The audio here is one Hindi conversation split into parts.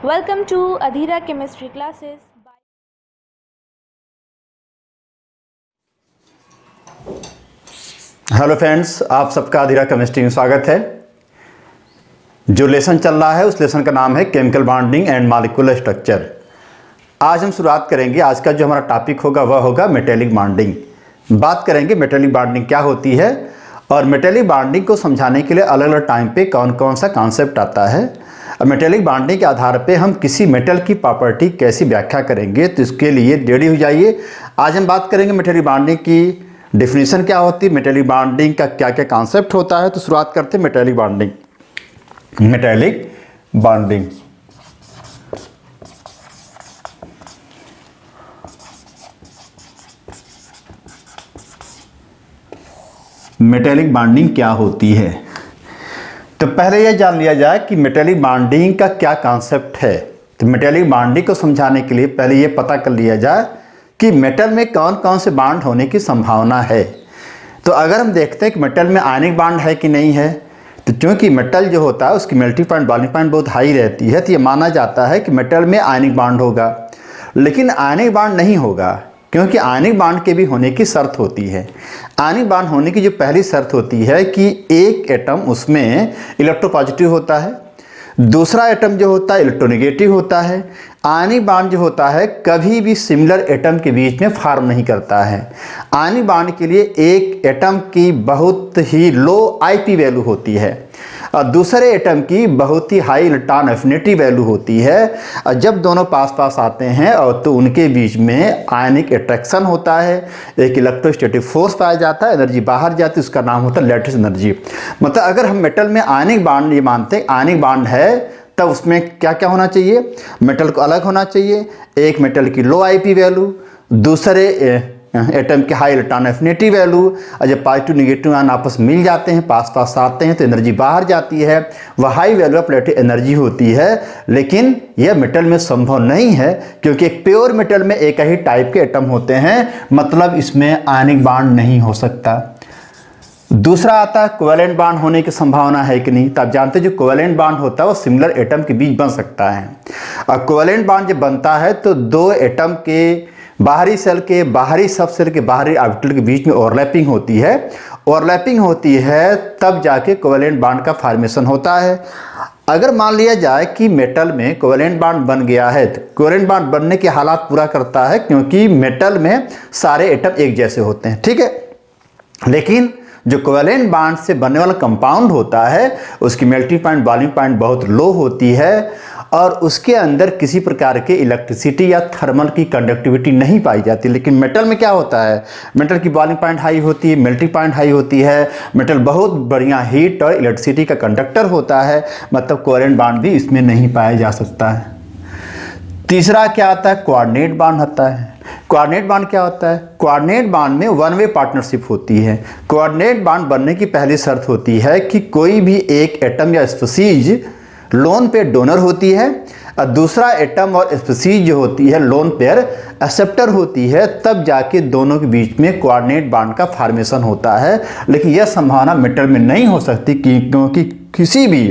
Welcome to Adhira Chemistry Classes. Hello friends, आप सबका अधीरा केमिस्ट्री में स्वागत है। जो लेसन चल रहा है उस लेसन का नाम है chemical bonding and molecular structure. आज हम शुरुआत करेंगे। आज का जो हमारा टॉपिक होगा वह होगा मेटेलिक बॉन्डिंग। बात करेंगे मेटेलिक बॉन्डिंग क्या होती है और मेटेलिक बॉन्डिंग को समझाने के लिए अलग अलग टाइम पे कौन कौन सा कॉन्सेप्ट आता है। मेटेलिक बॉन्डिंग के आधार पे हम किसी मेटल की प्रॉपर्टी कैसी व्याख्या करेंगे, तो इसके लिए रेडी हो जाइए। आज हम बात करेंगे मेटेलिक बॉन्डिंग की डेफिनेशन क्या होती है, मेटेलिक बॉन्डिंग का क्या क्या कॉन्सेप्ट होता है। तो शुरुआत करते हैं metallic bonding. Metallic bonding metallic bonding क्या होती है, तो पहले यह जान लिया जाए कि मेटेलिक बॉन्डिंग का क्या कॉन्सेप्ट है। तो मेटेलिक बॉन्डिंग को समझाने के लिए पहले यह पता कर लिया जाए कि मेटल में कौन कौन से बॉन्ड होने की संभावना है। तो अगर हम देखते हैं कि मेटल में आयनिक बॉन्ड है कि नहीं है, तो क्योंकि मेटल जो होता है उसकी मेल्टिंग पॉइंट बॉइलिंग पॉइंट बहुत हाई रहती है, तो ये माना जाता है कि मेटल में आयनिक बॉन्ड होगा। लेकिन आयनिक बॉन्ड नहीं होगा, क्योंकि आयनिक बॉन्ड के भी होने की शर्त होती है। आयनिक बॉन्ड होने की जो पहली शर्त होती है कि एक एटम उसमें इलेक्ट्रोपॉजिटिव होता है, दूसरा एटम जो होता है इलेक्ट्रोनेगेटिव होता है। आयनिक बॉन्ड जो होता है कभी भी सिमिलर एटम के बीच में फॉर्म नहीं करता है। आयनिक बॉन्ड के लिए एक एटम की बहुत ही लो आईपी वैल्यू होती है और दूसरे एटम की बहुत ही हाई इलेक्ट्रॉन एफिनिटी वैल्यू होती है। और जब दोनों पास पास आते हैं और तो उनके बीच में आयनिक अट्रैक्शन होता है, एक इलेक्ट्रोस्टैटिक फोर्स पाया जाता है, एनर्जी बाहर जाती है, उसका नाम होता है लैटिस एनर्जी। मतलब अगर हम मेटल में आयनिक बॉन्ड ये मानते हैं आयनिक बॉन्ड है, तब उसमें क्या क्या होना चाहिए, मेटल को अलग होना चाहिए। एक मेटल की लो आईपी वैल्यू, दूसरे एटम की हाई इलेक्ट्रॉन एफिनिटी वैल्यू। और जब पॉजिटिव निगेटिव आयन आपस में मिल जाते हैं, पास पास आते हैं, तो एनर्जी बाहर जाती है, वह high value of relative energy होती है। लेकिन यह मेटल में संभव नहीं है, क्योंकि एक प्योर मेटल में एक ही टाइप के एटम होते हैं, मतलब इसमें आयनिक बॉन्ड नहीं हो सकता। दूसरा आता है कोवेलेंट बॉन्ड होने की संभावना है कि नहीं। तो आप जानते हैं जो कोवेलेंट बॉन्ड होता है वो सिमिलर एटम के बीच बन सकता है। और कोवेलेंट बॉन्ड जब बनता है तो दो एटम के बाहरी सेल के बाहरी सब सेल के बाहरी ऑर्बिटल के बीच में ओवरलैपिंग होती है। ओवरलैपिंग होती है तब जाके कोवेलेंट बॉन्ड का फॉर्मेशन होता है। अगर मान लिया जाए कि मेटल में कोवेलेंट बॉन्ड बन गया है, तो कोवेलेंट बॉन्ड बनने के हालात पूरा करता है, क्योंकि मेटल में सारे एटम एक जैसे होते हैं, ठीक है। लेकिन जो कोवेलेंट बॉन्ड से बनने वाला कंपाउंड होता है उसकी मेल्टिंग पॉइंट बॉइलिंग पॉइंट बहुत लो होती है और उसके अंदर किसी प्रकार के इलेक्ट्रिसिटी या थर्मल की कंडक्टिविटी नहीं पाई जाती। लेकिन मेटल में क्या होता है, मेटल की बॉइलिंग पॉइंट हाई होती है, मेल्टिंग पॉइंट हाई होती है, मेटल बहुत बढ़िया हीट और इलेक्ट्रिसिटी का कंडक्टर होता है, मतलब कोवेलेंट बॉन्ड भी इसमें नहीं पाया जा सकता है। तीसरा क्या आता है, कोऑर्डिनेट बॉन्ड होता है। कोऑर्डिनेट बॉन्ड क्या होता है, कोऑर्डिनेट बॉन्ड में वन वे पार्टनरशिप होती है। कोऑर्डिनेट बॉन्ड बनने की पहली शर्त होती है कि कोई भी एक एटम या स्पीशीज लोन पेयर डोनर होती है और दूसरा एटम और स्पीशीज जो होती है लोन पेयर एक्सेप्टर होती है, तब जाके दोनों के बीच में कोऑर्डिनेट बॉन्ड का फॉर्मेशन होता है। लेकिन यह संभावना मेटल में नहीं हो सकती, क्योंकि किसी भी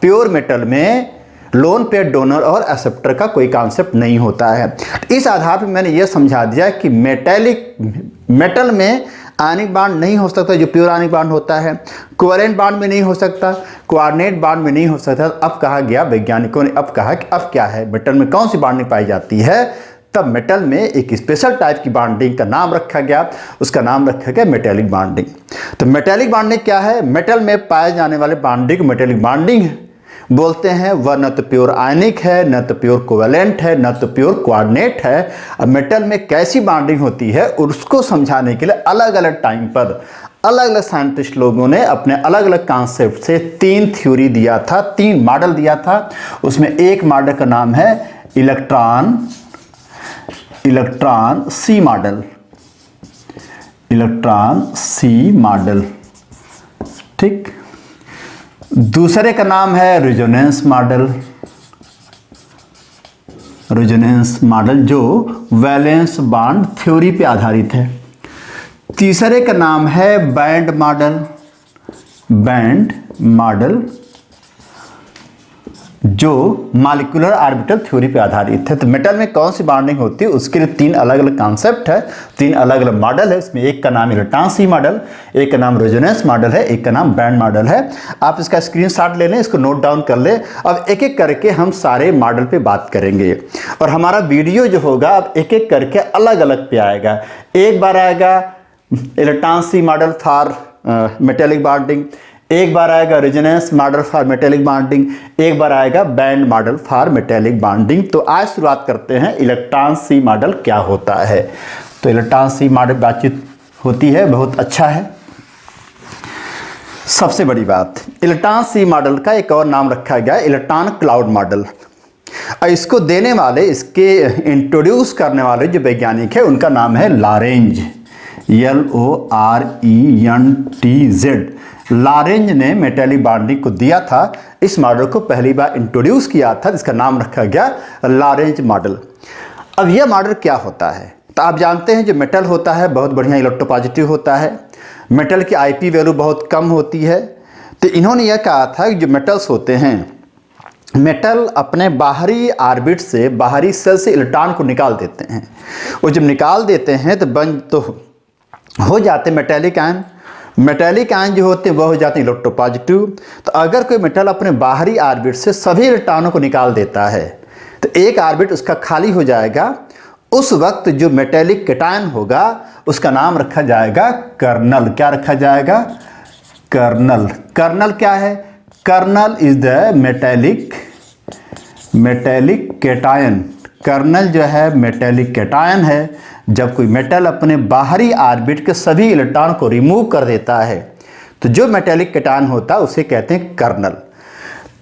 प्योर मेटल में लोन पेयर डोनर और एक्सेप्टर का कोई कॉन्सेप्ट नहीं होता है। इस आधार पर मैंने यह समझा दिया कि मेटल में आयनिक बॉन्ड नहीं हो सकता, जो प्योर आयनिक बॉन्ड होता है, कोवेलेंट बॉन्ड में नहीं हो सकता, कोऑर्डिनेट बॉन्ड में नहीं हो सकता। अब कहा गया, वैज्ञानिकों ने अब कहा कि अब क्या है, मेटल में कौन सी बॉन्डिंग पाई जाती है। तब मेटल में एक स्पेशल टाइप की बॉन्डिंग का नाम रखा गया, उसका नाम रखा गया मेटेलिक बॉन्डिंग। तो मेटेलिक बॉन्डिंग क्या है, मेटल में पाए जाने वाले बॉन्डिंग मेटेलिक बॉन्डिंग बोलते हैं। वह न तो प्योर आयनिक है, न तो प्योर कोवेलेंट है, न तो प्योर कोऑर्डिनेट है। अब मेटल में कैसी बॉन्डिंग होती है उसको समझाने के लिए अलग अलग टाइम पर अलग अलग साइंटिस्ट लोगों ने अपने अलग अलग कॉन्सेप्ट से तीन थ्योरी दिया था, तीन मॉडल दिया था। उसमें एक मॉडल का नाम है इलेक्ट्रॉन सी मॉडल, इलेक्ट्रॉन सी मॉडल, ठीक। दूसरे का नाम है रेजोनेंस मॉडल, रेजोनेंस मॉडल जो वैलेंस बॉन्ड थ्योरी पे आधारित है। तीसरे का नाम है बैंड मॉडल, बैंड मॉडल जो मॉलिक्यूलर ऑर्बिटल थ्योरी पे आधारित है। तो मेटल में कौन सी बॉन्डिंग होती है उसके लिए 3 अलग अलग कॉन्सेप्ट है, 3 अलग अलग मॉडल है। इसमें एक का नाम इलेक्ट्रॉन मॉडल, एक का नाम रेजोनेंस मॉडल है, एक का नाम बैंड मॉडल है। आप इसका स्क्रीनशॉट ले लें, इसको नोट डाउन कर लें। अब एक एक करके हम सारे मॉडल पे बात करेंगे और हमारा वीडियो जो होगा अब एक एक करके अलग अलग पे आएगा। एक बार आएगा electron model for metallic bonding, एक बार आएगा resonance model for metallic bonding, एक बार आएगा band model for metallic bonding. तो आज शुरुआत करते हैं इलेक्ट्रॉन मॉडल क्या होता है। तो इलेक्ट्रॉन मॉडल बातचीत होती है, बहुत अच्छा है। सबसे बड़ी बात, इलेक्ट्रॉन मॉडल का एक और नाम रखा गया इलेक्ट्रॉन क्लाउड मॉडल। और इसको देने वाले, इसके इंट्रोड्यूस करने वाले जो वैज्ञानिक है उनका नाम है लॉरेंज, LORENTZ। लॉरेंज ने मेटेलिक बॉन्डिंग को दिया था। इस मॉडल को पहली बार इंट्रोड्यूस किया था, जिसका नाम रखा गया लॉरेंज मॉडल। अब यह मॉडल क्या होता है? तो आप जानते हैं जो मेटल होता है बहुत बढ़िया इलेक्ट्रोपॉजिटिव होता है, मेटल की IP वैल्यू बहुत कम होती है। तो इन्होंने यह कहा था कि जो मेटल्स होते हैं, मेटल अपने बाहरी ऑर्बिट से, बाहरी सेल से इलेक्ट्रॉन को निकाल देते हैं। वो जब निकाल देते हैं तो हो जाते मेटेलिक आयन। मेटेलिक आयन जो होते हैं वह हो जाते हैं इलेक्ट्रोपॉजिटिव। तो अगर कोई मेटल अपने बाहरी ऑर्बिट से सभी इलेक्ट्रॉनों को निकाल देता है तो एक ऑर्बिट उसका खाली हो जाएगा। उस वक्त जो मेटेलिक कैटायन होगा उसका नाम रखा जाएगा कर्नल। क्या रखा जाएगा? कर्नल। कर्नल क्या है? Kernel is the metallic cation. Kernel जो है मेटेलिक कैटायन है। जब कोई मेटल अपने बाहरी ऑर्बिट के सभी इलेक्ट्रॉन को रिमूव कर देता है तो जो मेटेलिक कैटायन होता है उसे कहते हैं कर्नल।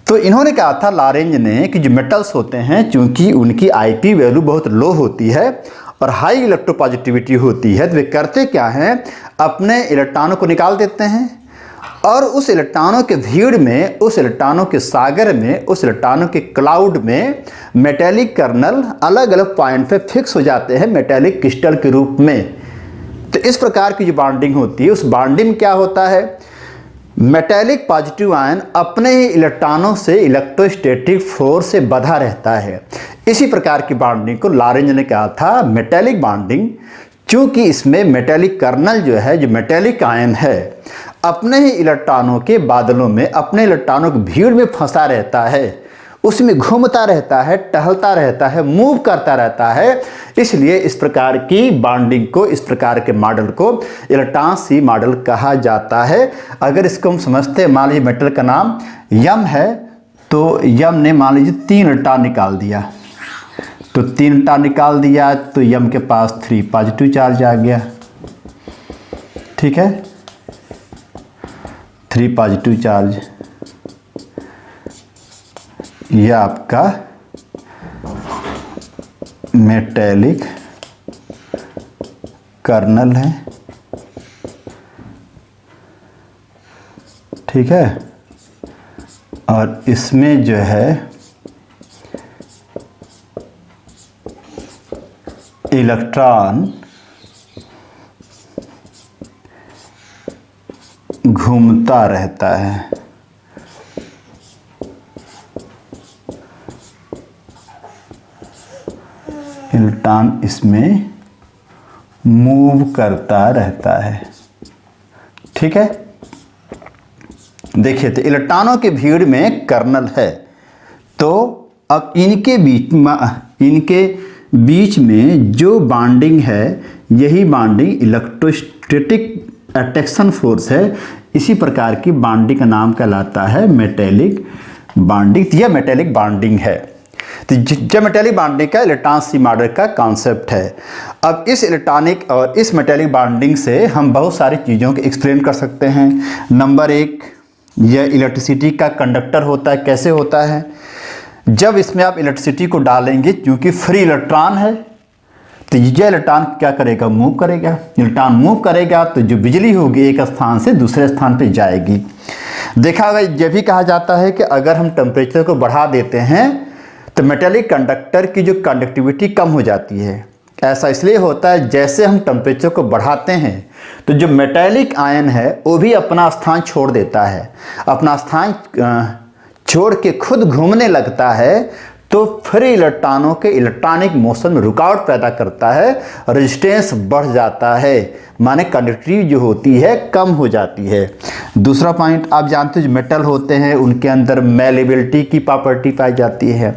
तो इन्होंने कहा था लॉरेंज ने कि जो मेटल्स होते हैं चूंकि उनकी IP वैल्यू बहुत लो होती है और हाई इलेक्ट्रोपॉजिटिविटी होती है, तो वे करते क्या हैं, अपने इलेक्ट्रॉनों को निकाल देते हैं और उस इलेक्ट्रॉनों के भीड़ में, उस इलेक्ट्रॉनों के सागर में, उस इलेक्ट्रॉनों के क्लाउड में मेटेलिक कर्नल अलग अलग पॉइंट पे फिक्स हो जाते हैं मेटेलिक क्रिस्टल के रूप में। तो इस प्रकार की जो बॉन्डिंग होती है, उस बॉन्डिंग में क्या होता है, मेटेलिक पॉजिटिव आयन अपने ही इलेक्ट्रॉनों से इलेक्ट्रोस्टैटिक फोर्स से बंधा रहता है। इसी प्रकार की बॉन्डिंग को लॉरेंज ने कहा था मेटेलिक बॉन्डिंग। चूंकि इसमें मेटेलिक कर्नल जो है, जो मेटेलिक आयन है, अपने ही इलेक्ट्रॉनों के बादलों में, अपने इलेक्ट्रॉनों की भीड़ में फंसा रहता है, उसमें घूमता रहता है, टहलता रहता है, मूव करता रहता है। इसलिए इस प्रकार की बॉन्डिंग को, इस प्रकार के मॉडल को इलेक्ट्रॉन मॉडल कहा जाता है। अगर इसको हम समझते हैं, मान लीजिए मेटल का नाम यम है, तो यम ने मान लीजिए 3 इलेक्ट्रॉन निकाल दिया, तो 3 इलेक्ट्रॉन निकाल दिया तो यम के पास 3 पॉजिटिव चार्ज आ गया। ठीक है, 3 पॉजिटिव चार्ज, यह आपका मेटेलिक कर्नल है। ठीक है, और इसमें जो है इलेक्ट्रॉन घूमता रहता है। इलेक्ट्रॉन इसमें मूव करता रहता है। ठीक है, देखिए तो इलेक्ट्रॉनों के भीड़ में कर्नल है। तो अब इनके बीच में जो बॉन्डिंग है, यही बॉन्डिंग इलेक्ट्रोस्टैटिक अट्रैक्शन फोर्स है। इसी प्रकार की बॉन्डिंग का नाम कहलाता है मेटेलिक बॉन्डिंग। यह मेटेलिक बॉन्डिंग है। तो जो मेटेलिक बॉन्डिंग का इलेक्ट्रॉन मॉडल का कॉन्सेप्ट है। अब इस इलेक्ट्रॉनिक और इस मेटेलिक बॉन्डिंग से हम बहुत सारी चीज़ों को एक्सप्लेन कर सकते हैं। नंबर 1, यह इलेक्ट्रिसिटी का कंडक्टर होता है। कैसे होता है? जब इसमें आप इलेक्ट्रिसिटी को डालेंगे, क्योंकि फ्री इलेक्ट्रॉन है, तो यह इलेक्ट्रॉन क्या करेगा, मूव करेगा। इलेक्ट्रॉन मूव करेगा तो जो बिजली होगी एक स्थान से दूसरे स्थान पर जाएगी। देखा होगा, यह भी कहा जाता है कि अगर हम टेम्परेचर को बढ़ा देते हैं तो मेटेलिक कंडक्टर की जो कंडक्टिविटी कम हो जाती है। ऐसा इसलिए होता है, जैसे हम टेम्परेचर को बढ़ाते हैं तो जो मेटेलिक आयन है वो भी अपना स्थान छोड़ देता है। अपना स्थान छोड़ के खुद घूमने लगता है तो फ्री इलेक्ट्रॉनों के इलेक्ट्रॉनिक मोशन में रुकावट पैदा करता है, रेजिस्टेंस बढ़ जाता है, माने कंडक्टिविटी जो होती है कम हो जाती है। दूसरा पॉइंट, आप जानते हो जो मेटल होते हैं उनके अंदर मेलेबिलिटी की प्रॉपर्टी पाई जाती है।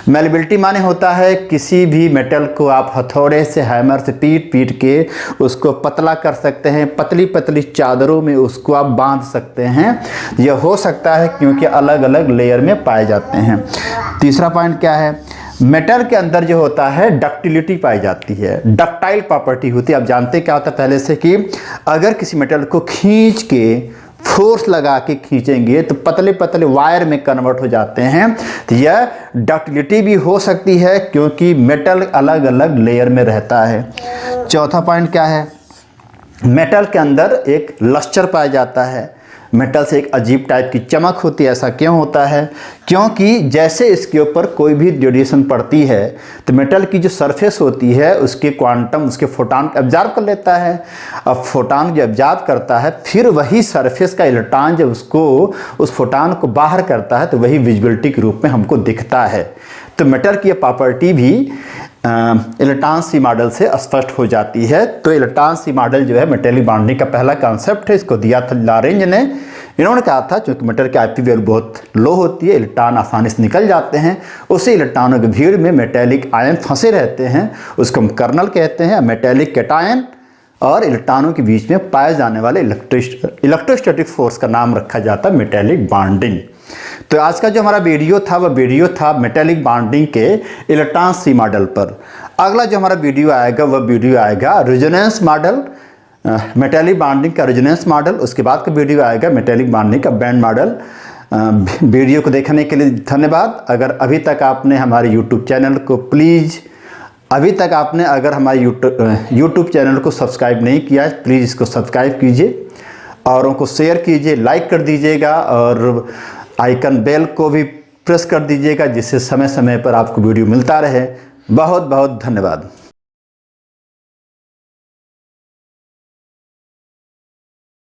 मेलेबिलिटी माने होता है किसी भी मेटल को आप हथौड़े से, हैमर से पीट पीट के उसको पतला कर सकते हैं, पतली पतली चादरों में उसको आप बांध सकते हैं। यह हो सकता है क्योंकि अलग अलग लेयर में पाए जाते हैं। तीसरा पॉइंट क्या है, मेटल के अंदर जो होता है डक्टिलिटी पाई जाती है, डक्टाइल प्रॉपर्टी होती है। आप जानते क्या होता है पहले से कि अगर किसी मेटल को खींच के फोर्स लगा के खींचेंगे तो पतले पतले वायर में कन्वर्ट हो जाते हैं। तो यह डक्टिलिटी भी हो सकती है क्योंकि मेटल अलग अलग लेयर में रहता है। चौथा पॉइंट क्या है, मेटल के अंदर एक लस्टर पाया जाता है, मेटल से एक अजीब टाइप की चमक होती है। ऐसा क्यों होता है, क्योंकि जैसे इसके ऊपर कोई भी रेडिएशन पड़ती है तो मेटल की जो सरफेस होती है उसके क्वांटम, उसके फोटॉन एब्जॉर्ब कर लेता है। अब फोटॉन जो एब्जॉर्ब करता है फिर वही सरफेस का इलेक्ट्रॉन जब उसको उस फोटॉन को बाहर करता है तो वही विजिबिलिटी के रूप में हमको दिखता है। तो मेटल की ये प्रॉपर्टी भी इलेक्ट्रॉन सी मॉडल से स्पष्ट हो जाती है। तो इलेक्ट्रॉन सी मॉडल जो है मेटेलिक बॉन्डिंग का पहला कॉन्सेप्ट है, इसको दिया था लॉरेंज ने। इन्होंने कहा था क्योंकि मेटल की आईपी वैल्यू बहुत लो होती है, इलेक्ट्रॉन आसानी से निकल जाते हैं, उसी इलेक्ट्रॉनों की भीड़ में मेटेलिक आयन फंसे रहते हैं, उसको हम कर्नल कहते हैं। मेटेलिक कैटायन और इलेक्ट्रॉनों के बीच में पाए जाने वाले इलेक्ट्रोस्टैटिक फोर्स का नाम रखा जाता है मेटेलिक बॉन्डिंग। तो आज का जो हमारा वीडियो था वह वीडियो था मेटेलिक बॉन्डिंग के इलेक्ट्रॉन सी मॉडल पर। अगला जो हमारा वीडियो आएगा वह वीडियो आएगा रेजोनेंस मॉडल, मेटेलिक बॉन्डिंग का रेजोनेंस मॉडल। उसके बाद का वीडियो आएगा मेटेलिक बॉन्डिंग का बैंड मॉडल। वीडियो को देखने के लिए धन्यवाद। अगर अभी तक आपने हमारे यूट्यूब चैनल को अगर हमारे यूट्यूब चैनल को सब्सक्राइब नहीं किया है प्लीज़ इसको सब्सक्राइब कीजिए, औरों को शेयर कीजिए, लाइक कर दीजिएगा और आइकन बेल को भी प्रेस कर दीजिएगा जिससे समय समय पर आपको वीडियो मिलता रहे। बहुत बहुत धन्यवाद।